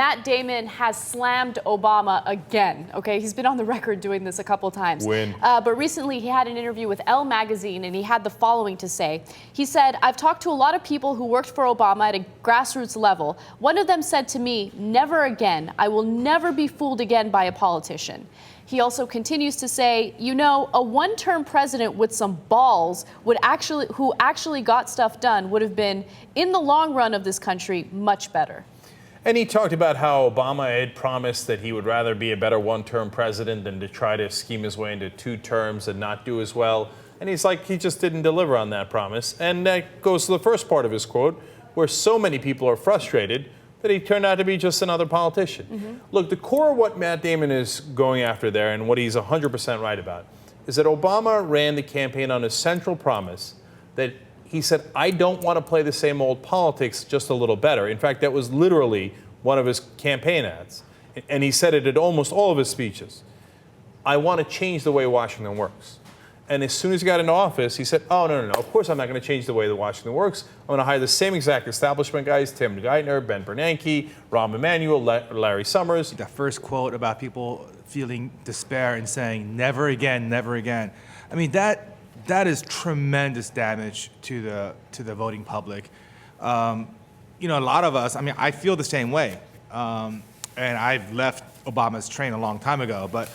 Matt Damon has slammed Obama again, okay? He's been on the record doing this a couple times. Win. But recently he had an interview with Elle Magazine and he had the following to say. He said, "I've talked to a lot of people who worked for Obama at a grassroots level. One of them said to me, 'Never again. I will never be fooled again by a politician.'" He also continues to say, "You know, a one-term president with some balls who actually got stuff done would have been, in the long run of this country, much better." And he talked about how Obama had promised that he would rather be a better one-term president than to try to scheme his way into 2 terms and not do as well. And he's like, he just didn't deliver on that promise. And that goes to the first part of his quote, where so many people are frustrated that he turned out to be just another politician. Mm-hmm. Look, the core of what Matt Damon is going after there, and what he's 100% right about, is that Obama ran the campaign on a central promise that he said, "I don't want to play the same old politics, just a little better." In fact, that was literally one of his campaign ads. And he said it at almost all of his speeches. "I want to change the way Washington works." And as soon as he got into office, he said, "Oh, no. Of course I'm not going to change the way that Washington works. I'm going to hire the same exact establishment guys, Tim Geithner, Ben Bernanke, Rahm Emanuel, Larry Summers." That first quote about people feeling despair and saying, "Never again, never again." I mean, that is tremendous damage to the voting public. You know, a lot of us, I mean, I feel the same way. And I've left Obama's train a long time ago, but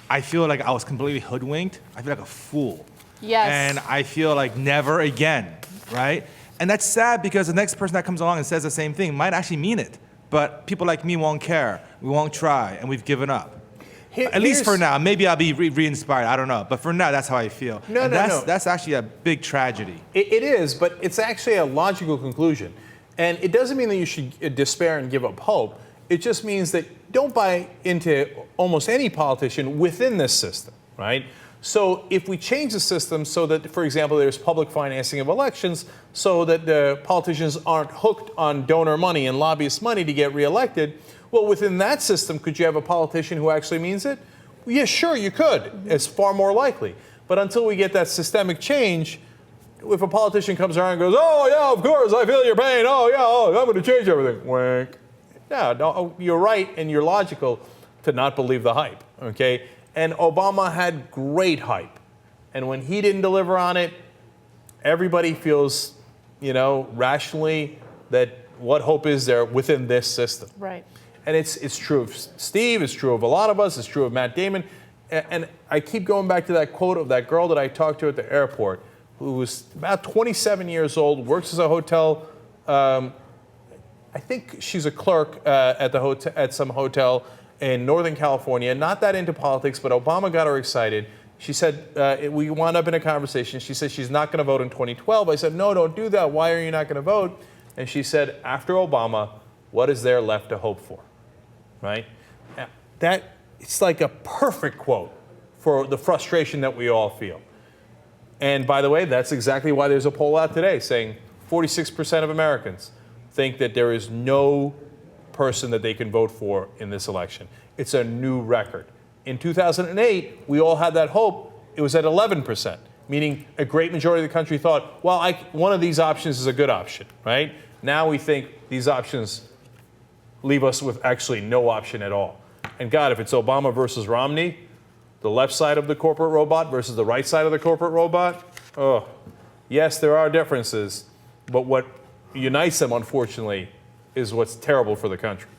I feel like I was completely hoodwinked. I feel like a fool. Yes. And I feel like never again, right? And that's sad because the next person that comes along and says the same thing might actually mean it. But people like me won't care. We won't try, and we've given up. At least for now. Maybe I'll be re-inspired. I don't know. But for now, that's how I feel. No. That's actually a big tragedy. It is, but it's actually a logical conclusion. And it doesn't mean that you should despair and give up hope. It just means that don't buy into almost any politician within this system, right? So if we change the system so that, for example, there's public financing of elections so that the politicians aren't hooked on donor money and lobbyist money to get reelected, well, within that system, could you have a politician who actually means it? Well, yeah, sure, you could. Mm-hmm. It's far more likely. But until we get that systemic change, if a politician comes around and goes, "Oh, yeah, of course, I feel your pain. Oh, yeah, I'm going to change everything." Wink. No, you're right and you're logical to not believe the hype, okay? And Obama had great hype. And when he didn't deliver on it, everybody feels, you know, rationally that what hope is there within this system. Right. And it's true of Steve, it's true of a lot of us, it's true of Matt Damon. And I keep going back to that quote of that girl that I talked to at the airport, who was about 27 years old, works as a hotel, I think she's a clerk at some hotel in Northern California, not that into politics, but Obama got her excited. She said, we wound up in a conversation. She said she's not going to vote in 2012. I said, "No, don't do that. Why are you not going to vote?" And she said, "After Obama, what is there left to hope for?" Right? It's like a perfect quote for the frustration that we all feel. And by the way, that's exactly why there's a poll out today saying 46% of Americans think that there is no person that they can vote for in this election. It's a new record. In 2008, we all had that hope. It was at 11%, meaning a great majority of the country thought, well, one of these options is a good option, right? Now we think these options leave us with actually no option at all. And God, if it's Obama versus Romney, the left side of the corporate robot versus the right side of the corporate robot, oh, yes, there are differences, but what unites them, unfortunately, is what's terrible for the country.